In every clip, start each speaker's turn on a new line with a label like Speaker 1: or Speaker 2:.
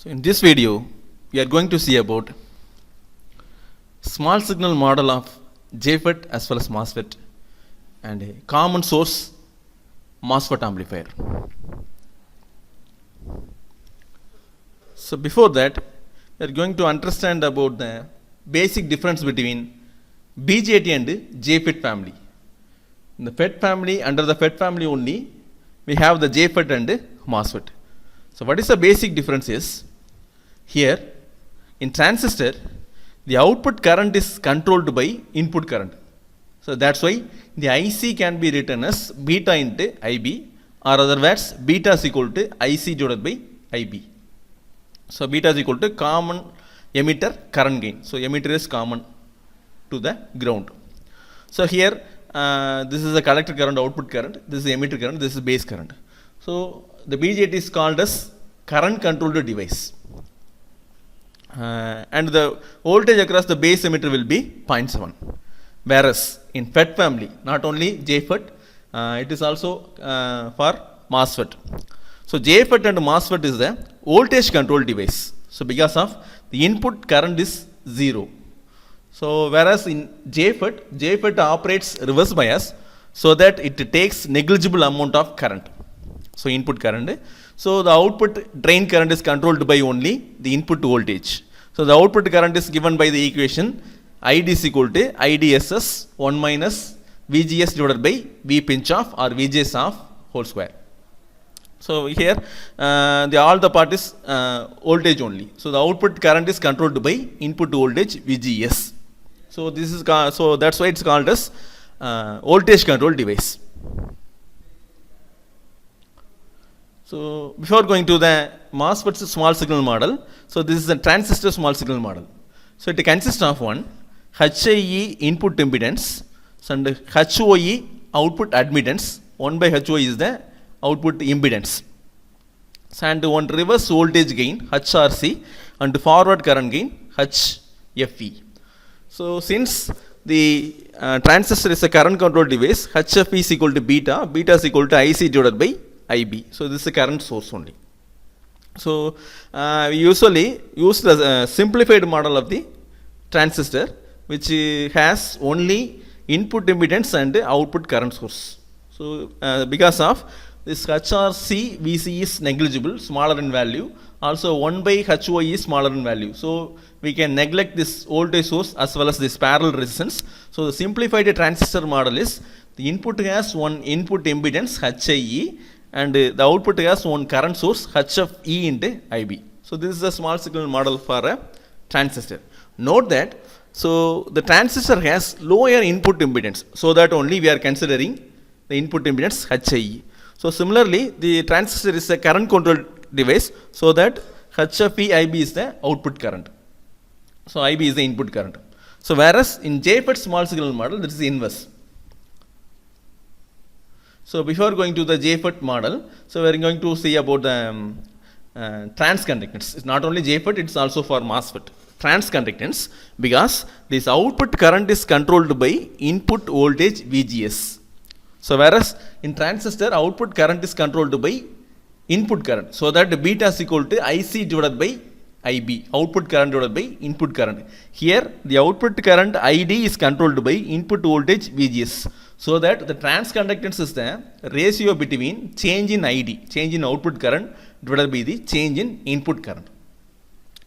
Speaker 1: So in this video, we are going to see about small signal model of JFET as well as MOSFET and a common source MOSFET amplifier. So before that, we are going to understand about the basic difference between BJT and JFET family. In the FET family, under the FET family only, we have the JFET and MOSFET. So what is the basic difference is, here in transistor, the output current is controlled by input current. So that's why the IC can be written as beta into IB, or other words, beta is equal to IC divided by IB. So beta is equal to common emitter current gain. So emitter is common to the ground. So here this is the collector current, output current, this is emitter current, this is base current. So the BJT is called as current controlled device. And the voltage across the base emitter will be 0.7. Whereas in FET family, not only JFET, it is also for MOSFET. So JFET and MOSFET is the voltage control device. So because of the input current is 0. So whereas in JFET operates reverse bias, so that it takes negligible amount of current. So input current. So the output drain current is controlled by only the input voltage. So the output current is given by the equation ID is equal to IDSS 1 minus VGS divided by V pinch off or VGS off whole square. So here all the part is voltage only. So the output current is controlled by input voltage VGS. So this is so that's why it's called as voltage control device. So before going to the MOSFET's small signal model, so this is a transistor small signal model. So it consists of one HIE input impedance and HOE output admittance. 1 by HOE is the output impedance. And one reverse voltage gain HRC and forward current gain HFE. So since the transistor is a current control device, HFE is equal to beta, beta is equal to IC divided by IB. So this is a current source only. So we usually use the simplified model of the transistor, which has only input impedance and output current source. So because of this HRC VC is negligible, smaller in value. Also 1 by HOE is smaller in value. So we can neglect this voltage source as well as this parallel resistance. So the simplified transistor model is the input has one input impedance HIE and the output has one current source HFE into IB. So this is a small signal model for a transistor. Note that so the transistor has lower input impedance, so that only we are considering the input impedance HIE. So similarly, the transistor is a current controlled device, so that HFE IB is the output current. So IB is the input current. So whereas in JFET small signal model, this is the inverse. So before going to the JFET model, so we are going to see about the transconductance. It's not only JFET, it's also for MOSFET. Transconductance, because this output current is controlled by input voltage VGS. So whereas in transistor, output current is controlled by input current. So that beta is equal to IC divided by IB, output current divided by input current. Here the output current ID is controlled by input voltage VGS. So that the transconductance is the ratio between change in ID, change in output current divided by the change in input current.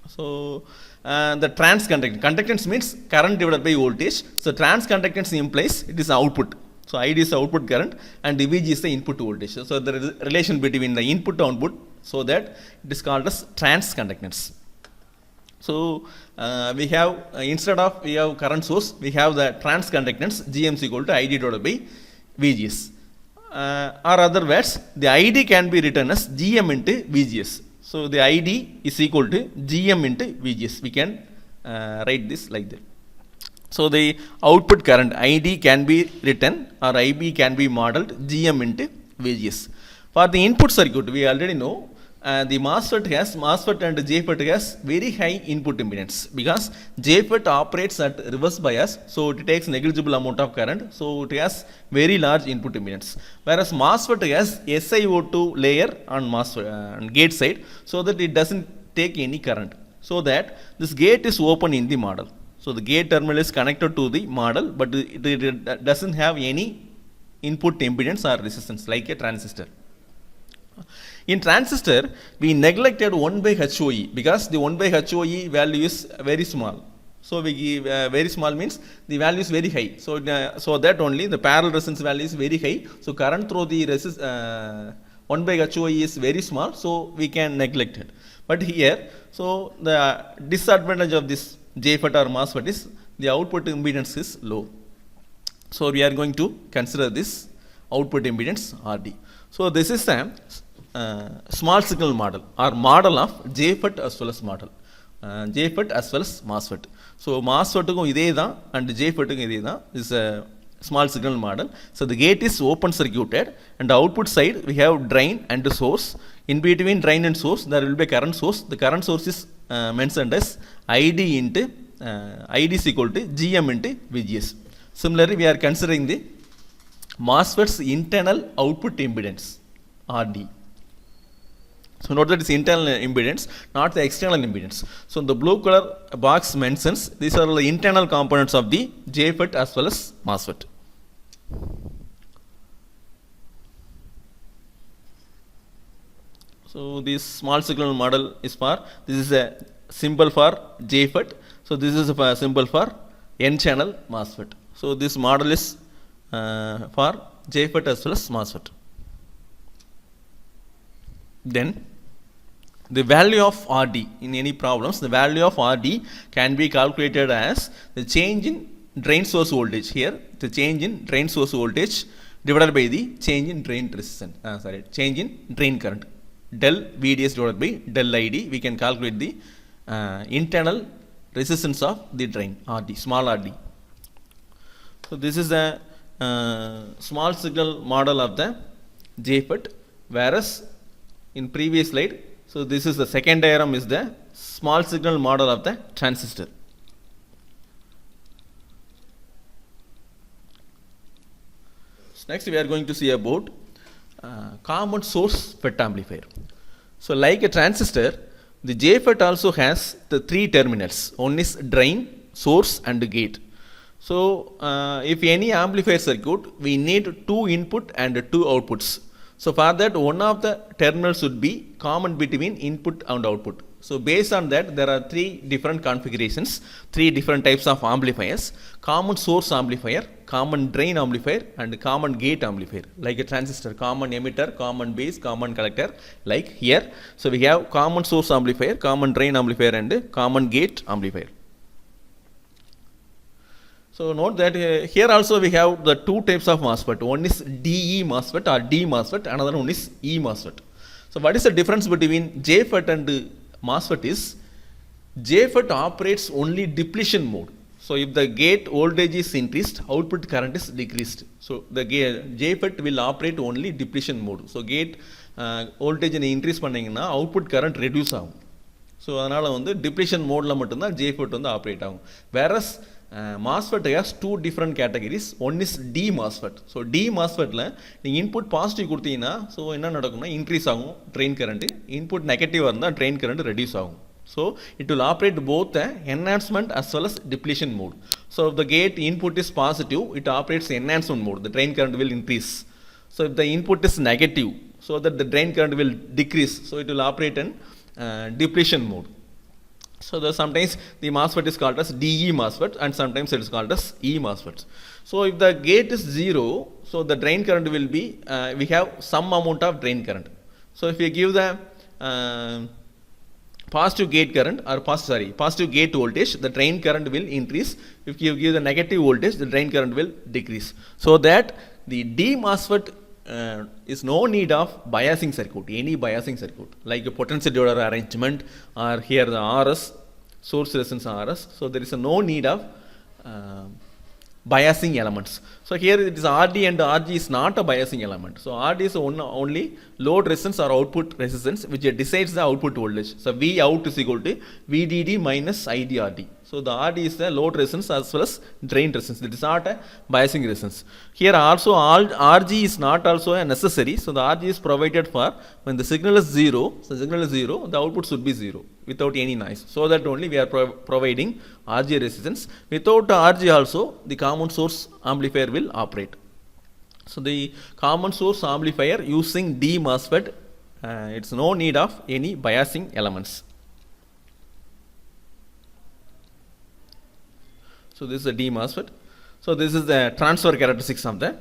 Speaker 1: So the conductance means current divided by voltage. So transconductance implies it is output. So ID is the output current and VG is the input voltage. So the relation between the input and output, so that it is called as transconductance. So we have instead of we have current source, we have the transconductance GM is equal to ID divided by VGS. Or other words, the ID can be written as GM into VGS. So the ID is equal to GM into VGS. We can write this like that. So the output current ID can be written or IB can be modeled GM into VGS. For the input circuit, we already know the MOSFET and JFET has very high input impedance, because JFET operates at reverse bias, so it takes negligible amount of current, so it has very large input impedance. Whereas MOSFET has SiO2 layer on gate side, so that it doesn't take any current, so that this gate is open in the model. So the gate terminal is connected to the model, but it doesn't have any input impedance or resistance like a transistor. In transistor, we neglected 1 by HOE because the 1 by HOE value is very small. So we give very small means the value is very high. So that only the parallel resistance value is very high. So current through the 1 by HOE is very small. So we can neglect it. But here, so the disadvantage of this JFET or MOSFET is the output impedance is low. So we are going to consider this output impedance RD. So this is a small signal model or model of JFET as well as model. JFET as well as MOSFET. So MOSFET இதே தான் and JFET இதே தான். This is a small signal model. So the gate is open circuited and the output side we have drain and source. In between drain and source there will be a current source. The current source is mentioned as ID into ID is equal to GM into VGS. Similarly, we are considering the MOSFET's internal output impedance RD. So note that it's internal impedance, not the external impedance. So the blue color box mentions these are the internal components of the JFET as well as MOSFET. So this small signal model is for, this is a symbol for JFET. So this is a symbol for N-channel MOSFET. So this model is for JFET as well as MOSFET. Then the value of RD in any problems, the value of RD can be calculated as the change in drain source voltage. Here the change in drain source voltage divided by the change in drain resistance. Change in drain current. Del VDS divided by del ID. We can calculate the internal resistance of the drain RD, small RD. So this is a small signal model of the JFET, whereas in previous slide, so this is the second diagram is the small signal model of the transistor. So next we are going to see about common source FET amplifier. So like a transistor, the JFET also has the 3 terminals. One is drain, source and gate. So if any amplifier circuit, we need 2 input and 2 outputs. So for that, one of the terminals should be common between input and output. So based on that, there are 3 different configurations, 3 different types of amplifiers: common source amplifier, common drain amplifier and common gate amplifier. Like a transistor, common emitter, common base, common collector, like here. So we have common source amplifier, common drain amplifier and common gate amplifier. So note that here also we have the 2 types of MOSFET. One is DE MOSFET or D MOSFET, another one is E MOSFET. So what is the difference between JFET and MOSFET is, JFET operates only depletion mode. So if the gate voltage is increased, output current is decreased. So the JFET will operate only depletion mode. So gate voltage increase பண்ணீங்கன்னா output current reduce ஆகும். So அதனால வந்து depletion modeல மட்டும்தான் JFET வந்து operate ஆகும். Whereas MOSFET has 2 different categories. One is D MOSFET. So D MOSFETல நீங்க input positive கொடுத்தீங்கன்னா so என்ன நடக்கும்னா increase ஆகும் drain current, input negative இருந்தா drain current reduce ஆகும். So it will operate both the enhancement as well as depletion mode. So if the gate input is positive, it operates enhancement mode, the drain current will increase. So if the input is negative, so that the drain current will decrease, so it will operate in depletion mode. So sometimes the MOSFET is called as DE MOSFET and sometimes it is called as E MOSFET. So if the gate is 0, so the drain current will be, we have some amount of drain current. So if you give the positive gate current or positive gate voltage, the drain current will increase. If you give the negative voltage, the drain current will decrease. So that the D MOSFET is no need of biasing circuit, any biasing circuit like a potential divider arrangement or here the RS, source resistance RS. So there is no need of biasing elements. So here it is RD and RG is not a biasing element. So RD is only load resistance or output resistance which decides the output voltage. So V out is equal to VDD minus IDRD. So the RD is the load resistance as well as drain resistance. It is not a biasing resistance. Here also all RG is not also a necessary. So the RG is provided for when the signal is 0. So signal is 0, the output should be 0 without any noise. So that only we are providing RG resistance. Without RG also the common source amplifier will operate. So the common source amplifier using D MOSFET, it's no need of any biasing elements. So this is a D MOSFET. So this is the transfer characteristics of the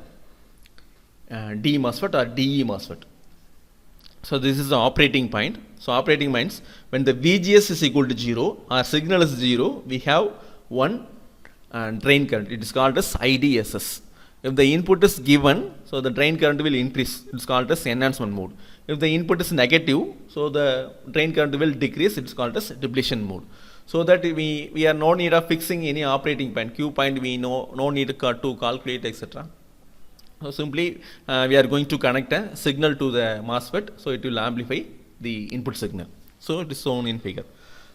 Speaker 1: D MOSFET or DE MOSFET. So this is the operating point. So operating points, when the VGS is equal to 0 or signal is 0, we have one drain current. It is called as IDSS. If the input is given, so the drain current will increase. It's called as enhancement mode. If the input is negative, so the drain current will decrease. It's called as depletion mode. So that we are no need of fixing any operating point. Q point we no need to calculate, etc. So simply we are going to connect a signal to the MOSFET, so it will amplify the input signal. So it is shown in figure.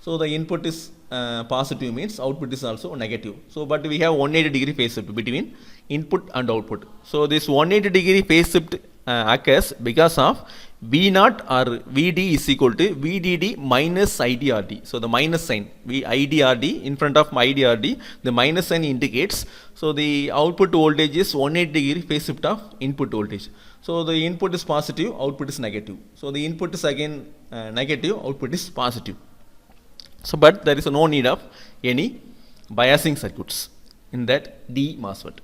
Speaker 1: So the input is positive means output is also negative. So but we have 180 degree phase shift between input and output. So this 180 degree phase shift occurs because of V0 or Vd is equal to Vdd minus IDRd. So the minus sign, IDRd, in front of IDRd, the minus sign indicates, so the output voltage is 180 degree phase shift of input voltage. So the input is positive, output is negative. So the input is again negative, output is positive. So but there is no need of any biasing circuits in that D MOSFET.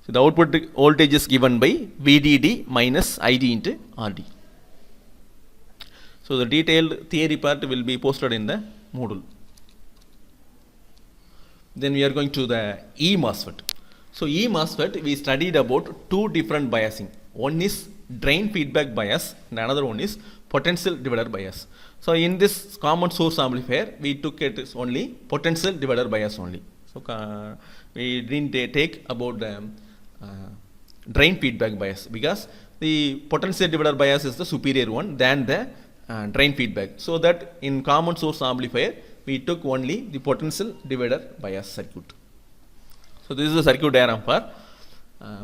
Speaker 1: So the output voltage is given by VDD minus ID into RD. So the detailed theory part will be posted in the module. Then we are going to the E MOSFET. So E MOSFET we studied about two different biasing. One is drain feedback bias and another one is potential divider bias. So in this common source amplifier we took it as only potential divider bias only. So we didn't take about the drain feedback bias because the potential divider bias is the superior one than the drain feedback. So that in common source amplifier we took only the potential divider bias circuit. So this is the circuit diagram for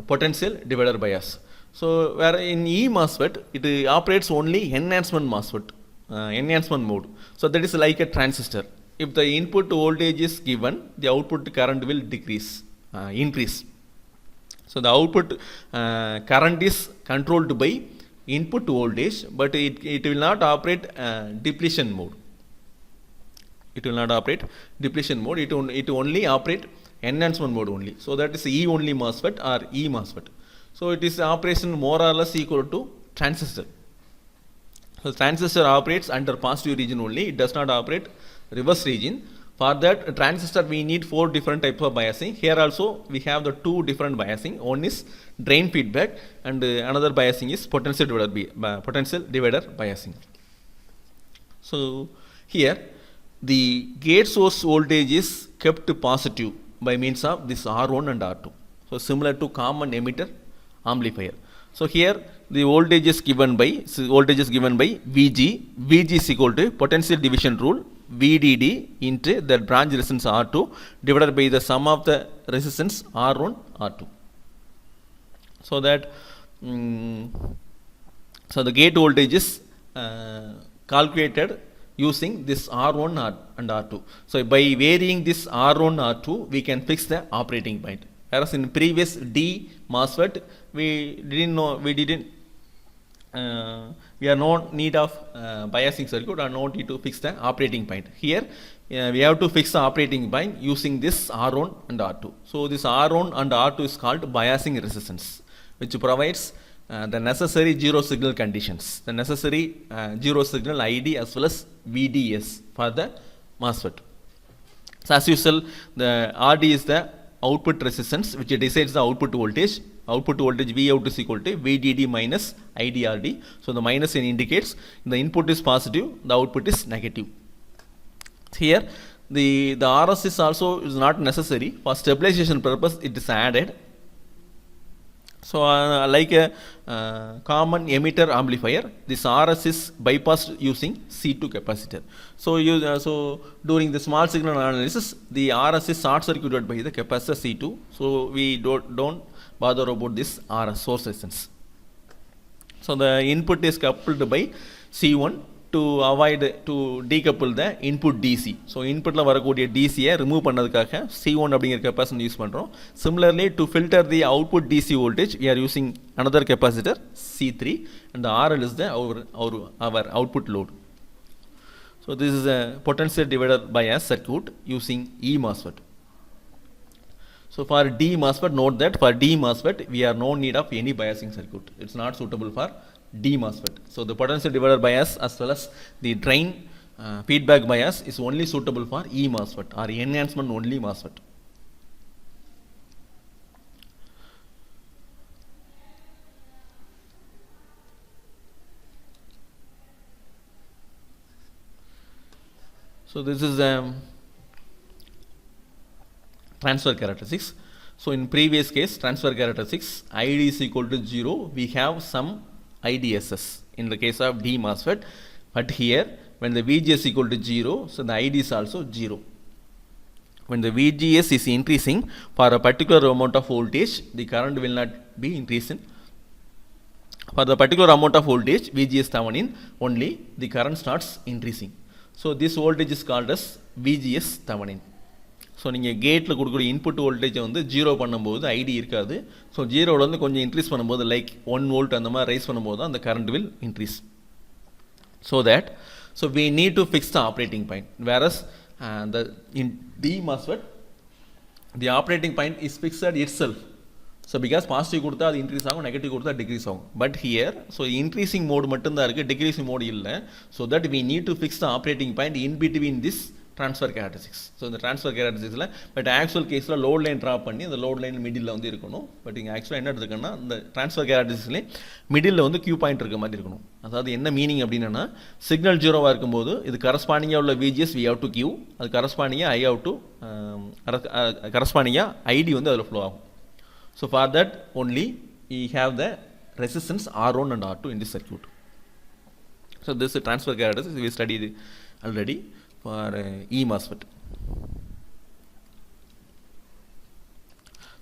Speaker 1: potential divider bias. So where in E MOSFET it operates only enhancement MOSFET, enhancement mode. So that is like a transistor. If the input voltage is given, the output current will increase. So the output current is controlled by input voltage, but it will not operate depletion mode. It will not operate depletion mode. It only operate enhancement mode only. So that is E only MOSFET or E MOSFET. So it is operation more or less equal to transistor. So transistor operates under positive region only. It does not operate reverse region. For that transistor we need 4 different types of biasing. Here also we have the 2 different biasing. One is drain feedback and another biasing is potential divider biasing. So here the gate source voltage is kept positive by means of this R1 and R2. So similar to common emitter amplifier. So here the voltage is given by VG. VG is equal to potential division rule VDD into the branch resistance R2 divided by the sum of the resistance R1 R2. So that so the gate voltage is calculated using this R1 and R2. So by varying this R1 R2 we can fix the operating point. Whereas in previous D MOSFET we are no need of biasing circuit or no need to fix the operating point. Here we have to fix the operating point using this R1 and R2. So this R1 and R2 is called biasing resistance, which provides the necessary zero signal conditions, the necessary zero signal ID as well as VDS for the MOSFET. So as usual, the RD is the output resistance which decides the output voltage. Output voltage Vout is equal to VDD minus IDRD. So the minus indicates the input is positive, the output is negative. Here the RS is also is not necessary. For stabilization purpose it is added. So like a common emitter amplifier, this RS is bypassed using C2 capacitor. So so during the small signal analysis, the RS is short circuited by the capacitor C2. So we don't bother about this RS source resistance. So the input is coupled by C1 to avoid to decouple the input DC. So inputல வரக்கூடிய DCயை remove பண்ணதுக்காக C1 அப்படிங்கிற capacitor use பண்ணுறோம். Similarly, to filter the output DC voltage, we are using another capacitor C3, and the RL is the our output load. So this is a potential divider bias circuit using E MOSFET. So for D MOSFET, note that for D MOSFET, we are no need of any biasing circuit. It's not suitable for D MOSFET. So the potential divider bias as well as the drain feedback bias is only suitable for E MOSFET or enhancement only MOSFET. So this is transfer characteristics. So in previous case, transfer characteristics, ID is equal to 0, we have some IDSS in the case of D MOSFET, but here when the VGS equal to 0, so the ID is also 0. When the VGS is increasing for a particular amount of voltage, the current will not be increasing. For the particular amount of voltage, VGS Thevenin, only the current starts increasing. So this voltage is called as VGS Thevenin. So நீங்கள் கேட்டில் கொடுக்குற input வோல்டேஜை வந்து zero பண்ணும்போது ID இருக்காது. So ஜீரோவில் வந்து கொஞ்சம் இன்க்ரீஸ் பண்ணும்போது லைக் 1 volt அந்த மாதிரி ரைஸ் பண்ணும்போது அந்த current will increase. So we need to fix the operating point. Whereas in D MOSFET, the operating point is fixed itself. So because positive கொடுத்தா அது இன்க்ரீஸ் ஆகும், நெகட்டிவ் கொடுத்தா டிக்ரீஸ் ஆகும். But here so increasing mode மட்டும்தான் இருக்குது, decreasing mode இல்லை. So that we need to fix the operating point in between this transfer characteristics. So இந்த transfer கேரக்டரிஸ்டிக்ஸில் but actual கேஸில் லோட் லைன் ட்ரா பண்ணி அந்த லோட் லைன் மிடில் வந்து இருக்கணும். But இங்கே ஆக்சுவலாக என்ன எடுத்துக்கணும்னா இந்த ட்ரான்ஸ்ஃபர் கேரக்டரிஸ்டிக்ஸ்லேயே மிடில் வந்து கியூ பாயிண்ட் இருக்க மாதிரி இருக்கணும். அதாவது என்ன மீனிங் அப்படின்னா, சிக்னல் ஜீரோவாக இருக்கும்போது இது கரஸ்பாண்டிங்காக உள்ள VGS we have to கியூ, அது கரஸ்பாண்டிங்காக I have to கரஸ்பாண்டிங்காக ஐடி வந்து அதில் ஃப்ளோ ஆகும். So for that only we have the resistance R1 and R2 in this circuit. So this transfer characteristics we studied already for E MOSFET.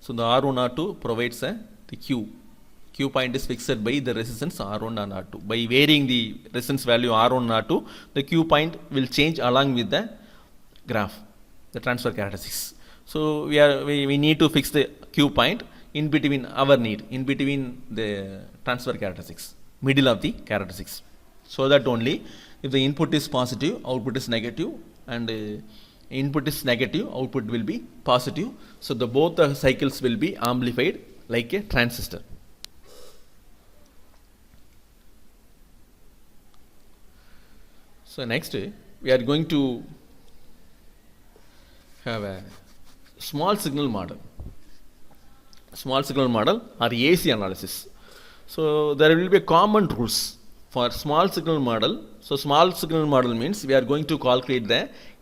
Speaker 1: So the R1 R2 provides the Q point is fixed by the resistance R1 and R2. By varying the resistance value R1 and R2, the Q point will change along with the graph, the transfer characteristics. So we need to fix the Q point in between our need, in between the transfer characteristics, middle of the characteristics. So that only if the input is positive, output is negative, and input is negative, output will be positive. So both the cycles will be amplified like a transistor. So next we are going to have a small signal model or AC analysis. So there will be common rules for small signal model. So small signal model means we are going to calculate the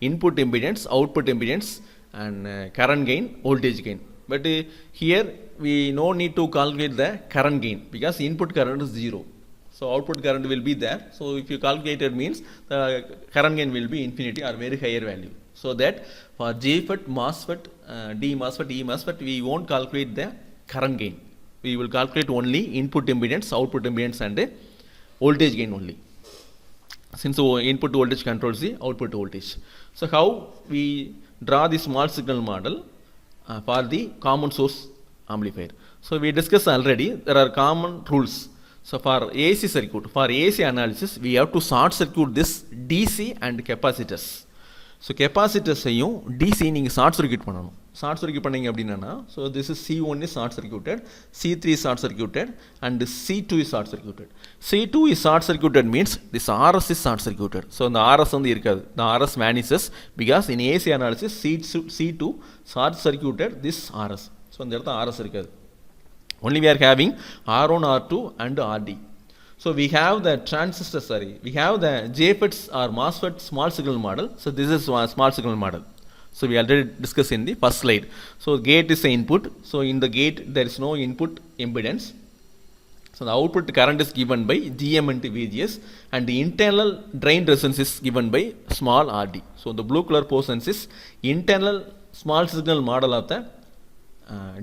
Speaker 1: input impedance, output impedance, and current gain, voltage gain. But here we no need to calculate the current gain because input current is 0. So output current will be there. So if you calculate it means the current gain will be infinity or very higher value. So that for JFET, MOSFET, D MOSFET, E MOSFET, we won't calculate the current gain. We will calculate only input impedance, output impedance, and voltage gain only, since input voltage controls the output voltage. So how we draw the small signal model for the common source amplifier? So we discussed already, there are common rules. So for AC circuit, for AC analysis, we have to short circuit this DC and capacitors. So கெப்பாசிட்டர்ஸையும் DC நீங்கள் short circuit பண்ணணும். Short circuit பண்ணிங்க அப்படின்னா, so this is C1 is short circuited, C3 is short circuited, and C2 is short circuited. C2 is short circuited means this RS is short circuited. So இந்த RS வந்து இருக்காது, the RS vanishes because in AC analysis C2 short circuited this RS. So இந்த இடத்துல RS இருக்காது. Only we are having R1, R2 and RD. So we have the we have the JFETs or MOSFET small signal model. So this is a small signal model. So we already discussed in the first slide. So gate is the input. So in the gate there is no input impedance. So the output current is given by Gm into VGS, and the internal drain resistance is given by small Rd. So the blue color portions is internal small signal model of the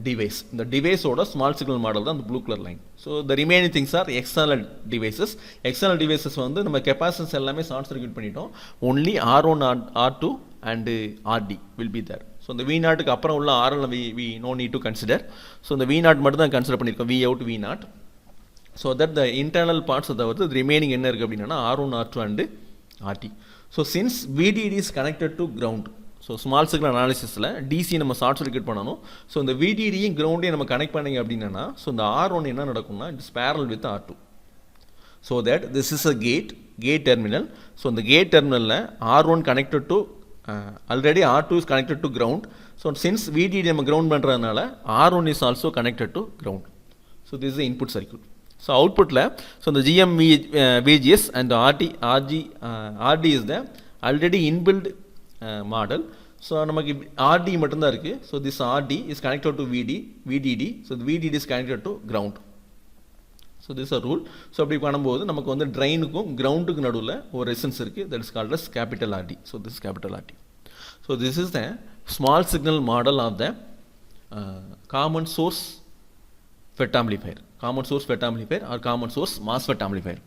Speaker 1: device. The device order small signal model தான் the blue color line. So the remaining things are external devices. External devices வந்து நம்ம capacitance எல்லாமே short circuit பண்ணிட்டோம். Only R1, R2 and Rd will be there. So the V0 க்கு அப்புறம் உள்ள RL we no need to consider. So the V0 மட்டும் தான் consider பண்ணிருக்கோம், V out V0. So that the internal parts of the remaining என்ன இருக்கு அப்படினா R1, R2 and Rt. So since VDD is connected to ground, so small signal analysis la DC நம்ம short circuit பண்ணனும். So இந்த VDD யும் ground யும் நம்ம connect பண்ணீங்க அப்படினா so இந்த R1 என்ன நடக்கும்னா it is parallel with R2. So that this is a gate terminal. So இந்த gate terminal la R1 connected to already R2 is connected to ground. So since VDD நம்ம ground பண்றதனால R1 is also connected to ground. So this is the input circuit. So output la so the GM VGS and the RD is the already inbuilt model. So நமக்கு RD மட்டும் தான் இருக்கு. So this RD is connected to VDD. So the VDD is connected to ground. So this is a rule. So அப்படி பண்ணும்போது நமக்கு வந்து ட்ரைனுக்கும் கிரவுண்டுக்கு நடுவில் ஒரு ரெசிஸ்டன்ஸ் இருக்கு, that is called as capital RD. So this is capital RD. So this is the small signal model of the common source FET amplifier, common source FET amplifier or common source MOSFET amplifier.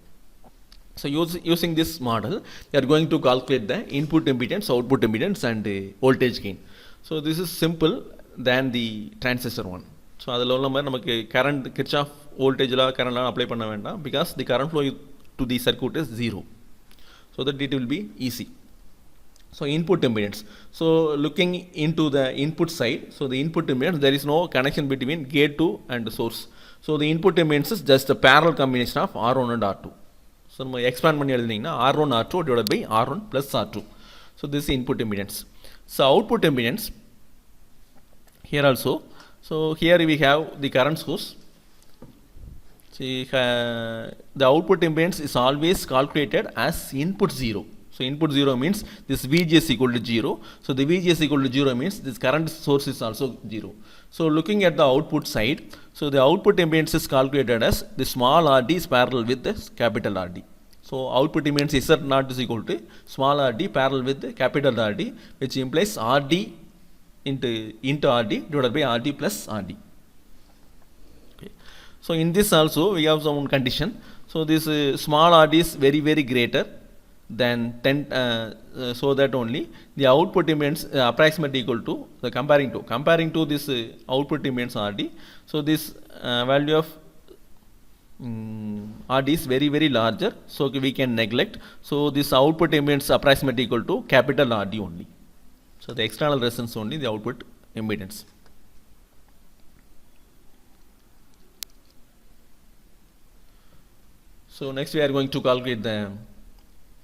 Speaker 1: So using this model, we are going to calculate the input impedance, output impedance and voltage gain. So this is simple than the transistor one. So அதில் உள்ள மாதிரி நமக்கு current Kirchhoff voltage law current law apply பண்ண வேண்டாம், because the current flow to the circuit is 0. So that it will be easy. So input impedance. So looking into the input side, so the input impedance, there is no connection between gate 2 and source. So the input impedance is just a parallel combination of R1 and R2. So நம்ம expand பண்ணி எழுதினீங்கன்னா R1 R2 divided by R1 plus R2. So this is input impedance. So output impedance here also. So here we have the current source. See, the output impedance is always calculated as input 0. So input 0 means this VGS equal to 0. So the VGS equal to 0 means this current source is also 0. So looking at the output side, so the output impedance is calculated as the small Rd is parallel with the capital Rd. So output impedance Z0 is equal to small Rd parallel with the capital Rd, which implies Rd into Rd divided by Rd plus Rd. Okay. So in this also we have some condition. So this small Rd is very very greater than 10, so that only the output impedance approximately equal to the comparing to this output impedance Rd. So this value of Rd is very very larger, so we can neglect. So this output impedance approximately equal to capital Rd only. So the external resistance only the output impedance. So next we are going to calculate the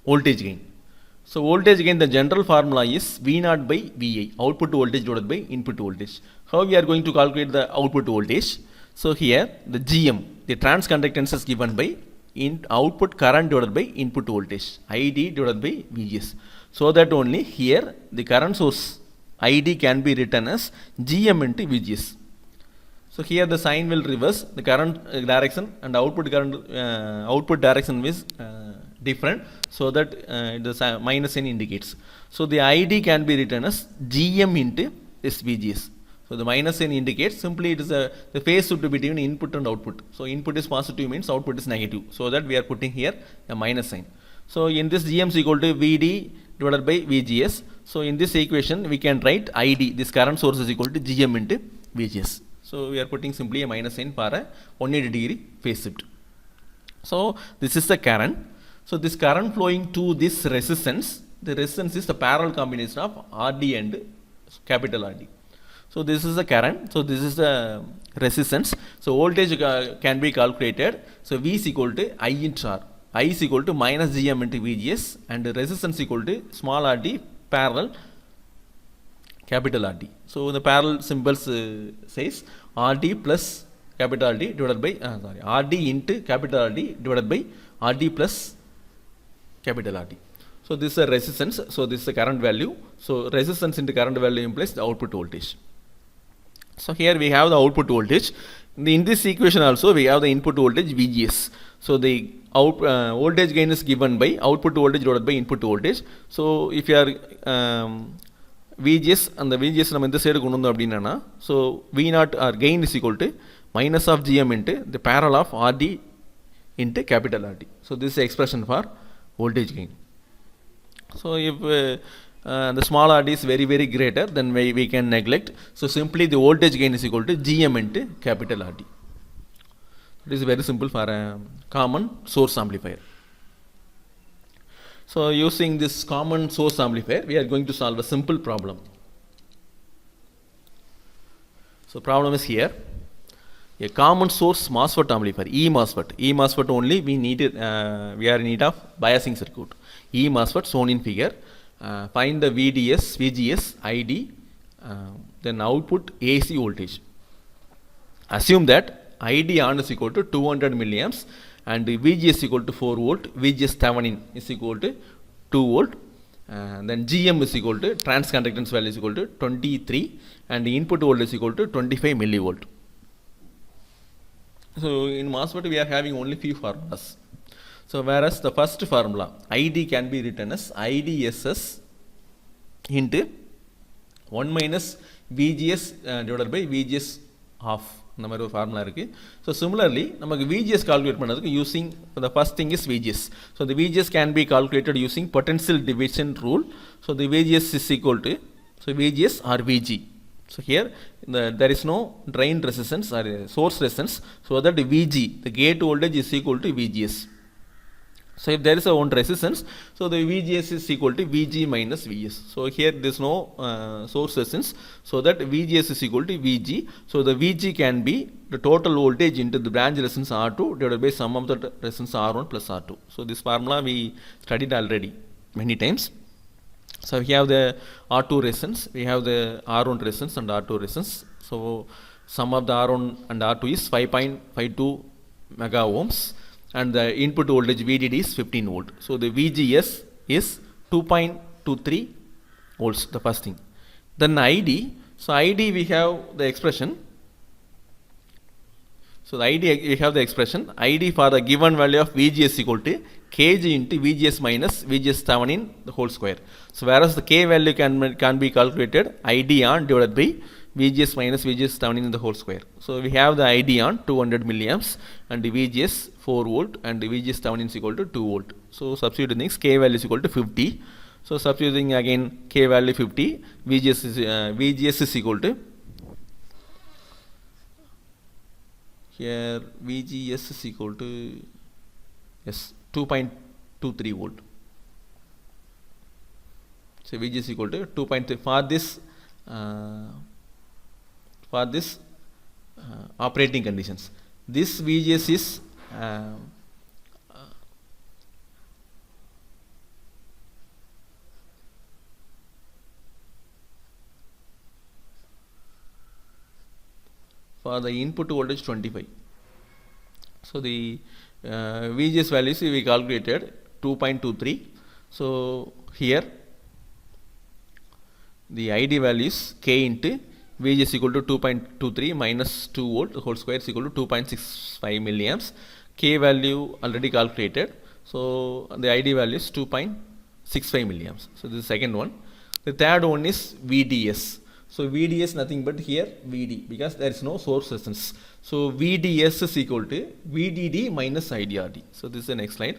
Speaker 1: voltage gain. So voltage gain, the general formula is V0 by Vi, output voltage divided by input voltage. How we are going to calculate the output voltage? So here the GM, the transconductance is given by output current divided by input voltage, ID divided by VGS. So that only here the current source ID can be written as GM into VGS. So here the sign will reverse, the current direction and output direction is different, so that the minus sign indicates. So the ID can be written as GM into this VGS. So the minus sign indicates simply it is the phase should be between input and output. So input is positive means output is negative. So that we are putting here a minus sign. So in this GM is equal to VD divided by VGS. So in this equation we can write ID, this current source is equal to GM into VGS. So we are putting simply a minus sign for a 180 degree phase shift. So this is the current. So this current flowing to this resistance, the resistance is the parallel combination of Rd and capital Rd. So this is the current. So this is the resistance. So voltage can be calculated. So V is equal to I into R. I is equal to minus Gm into VGS, and resistance equal to small Rd parallel capital Rd. So the parallel symbols says Rd plus capital Rd divided by Rd into capital Rd divided by Rd plus capital Rd. So this is a resistance. So this is the current value. So resistance into current value implies the output voltage. So here we have the output voltage. In this equation also we have the input voltage VGS. So the voltage gain is given by output voltage divided by input voltage. So if you are VGS and the VGS நம்ம இந்த side கொண்டு வந்தோம் அப்படின்னா, so V0 or gain is equal to minus of GM into the parallel of RD into capital RD. So this is the expression for voltage gain. So if the small RD is very very greater, then we can neglect. So simply the voltage gain is equal to GM into capital RD. It is very simple for a common source amplifier. So using this common source amplifier, we are going to solve a simple problem. So problem is here. A common source MOSFET amplifier, E-MOSFET only we need it, we are in need of biasing circuit. E-MOSFET shown in figure. Find the VDS, VGS, ID, then output AC voltage. Assume that ID on is equal to 200 milliamps and VGS equal to 4 volt, VGS Thevenin is equal to 2 volt, then GM is equal to, transconductance value is equal to 23 and the input voltage is equal to 25 millivolt. So in MOSFET we are having only few formulas. So whereas the first formula ID can be written as IDSS into 1 minus VGS divided by VGS half. இந்த மாதிரி ஒரு formula இருக்குது. So similarly நமக்கு VGS calculate பண்ணுறதுக்கு using the first thing is VGS. So the VGS can be calculated using potential division rule. So the VGS is equal to, so VGS or VG. So here there is no drain resistance or source resistance, so that VG, the gate voltage, is equal to VGS. So if there is a one resistance, so the VGS is equal to VG minus VS. So here there is no source resistance, so that VGS is equal to VG. So the VG can be the total voltage into the branch resistance R2 divided by sum of the resistance R1 plus R2. So this formula we studied already many times. So we have the R2 resistance, we have the R1 resistance and R2 resistance. So sum of the R1 and R2 is 5.52 mega ohms. And the input voltage VDD is 15 volt. So the VGS is 2.23 volts, the first thing. Then ID, so ID we have the expression. So the ID we have the expression ID for the given value of VGS equal to kg into VGS minus VGS Thevenin the whole square. So whereas the K value can be calculated ID on divided by VGS minus VGS Thevenin in the whole square. So we have the ID on 200 milliamps and the VGS 4 volt and the VGS Thevenin is equal to 2 volt. So substituting things, K value is equal to 50. So substituting again K value 50, VGS is equal to, here VGS is equal to, yes, 2.23 volt. So VGS is equal to 2.3 for this operating conditions. This VGS is for the input voltage 25. So the VGS values we calculated 2.23. So here the ID value is K into VGS is equal to 2.23 minus 2 volt, the whole square is equal to 2.65 milliamps. K value already calculated. So the ID value is 2.65 milliamps. So this is the second one. The third one is VDS. So VDS nothing but here VD, because there is no source resistance. So VDS is equal to VDD minus IDRD. So this is the next slide.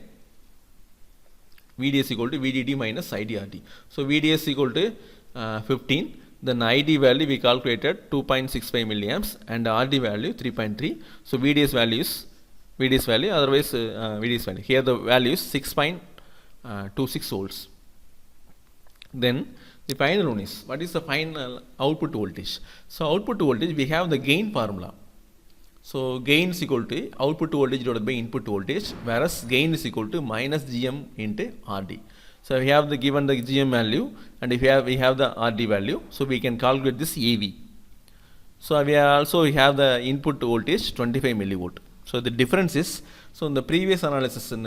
Speaker 1: VDS equal to VDD minus IDRD. So VDS equal to 15. Then ID value we calculated 2.65 milliamps and RD value 3.3. So VDS value, otherwise VDS value. Here the value is 6.26 volts. Then the final one is, what is the final output voltage? So output voltage we have the gain formula. So gain is equal to output voltage divided by input voltage, whereas gain is equal to minus GM into RD. So we have the given the GM value and if we have the RD value, so we can calculate this AV. So we have the input voltage 25 millivolt. So the difference is, so in the previous analysis in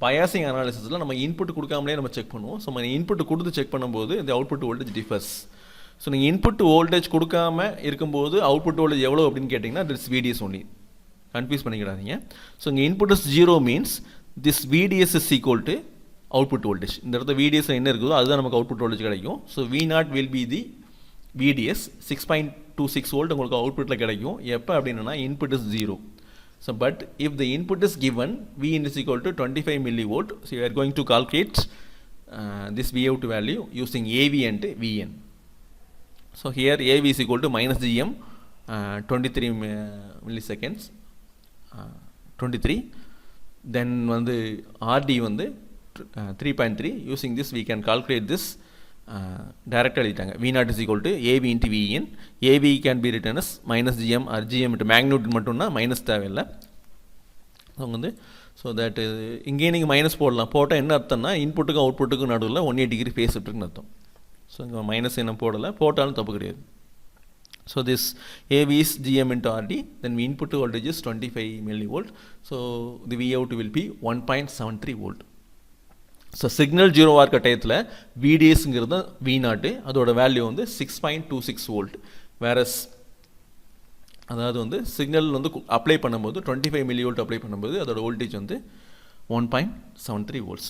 Speaker 1: biasing அனாலிசிஸில் நம்ம input கொடுக்காமலே நம்ம check பண்ணுவோம். So நம்ம input கொடுத்து check பண்ணும்போது இந்த output voltage differs. So நீங்கள் input voltage கொடுக்காம இருக்கும்போது அவுட்புட் வோல்டேஜ் எவ்வளோ அப்படின்னு கேட்டிங்கன்னா திஸ் VDS ஒன்லி. கன்ஃபியூஸ் பண்ணிக்கிடாதீங்க. ஸோ இங்கே input is 0 means this VDS is equal to output voltage. இந்த இடத்துல VDS என்ன இருக்குதோ அதுதான் நமக்கு அவுட்புட் வோல்டேஜ் கிடைக்கும். So V0 will be the VDS 6.26 volt உங்களுக்கு அவுட்புட்டில் கிடைக்கும். எப்போ அப்படின்னா input is 0. So but if the input is given Vin is equal to 25 millivolt, so you are going to calculate this Vout value using AV and Vn. So here AV is equal to minus GM 23 milliseconds 23. Then வந்து RD வந்து 3.3. Using this we can calculate this டைரெக்டாக எழுதிட்டாங்க. V0 is equal to AV into Vn. AV can be written as minus GM or GM into magnitude மட்டும்னா minus தேவையில்லை. அவங்க வந்து so that இங்கேயே நீங்கள் minus போடலாம். போட்டால் என்ன அர்த்தம்னா இன்புட்டுக்கும் அவுட்புட்டுக்கும் நடுவில் 180 டிகிரி ஃபேஸ் இருக்குன்னு அர்த்தம். ஸோ இங்கே மைனஸ் என்ன போடலை, போட்டாலும் தப்பு கிடையாது. So this AV is GM into RD, then input voltage is 25 millivolt. So the Vout will be 1.73 volt. So signal ஜீரோவாக இருக்க டயத்தில் VDSங்கிறது V0, அதோட வேல்யூ வந்து 6.26 வோல்ட். வேறஸ் அதாவது வந்து சிக்னல் வந்து அப்ளை பண்ணும்போது 25 மில்லி வோல்ட் அப்ளை பண்ணும்போது அதோட வோல்டேஜ் வந்து 1.73 வோல்ட்ஸ்.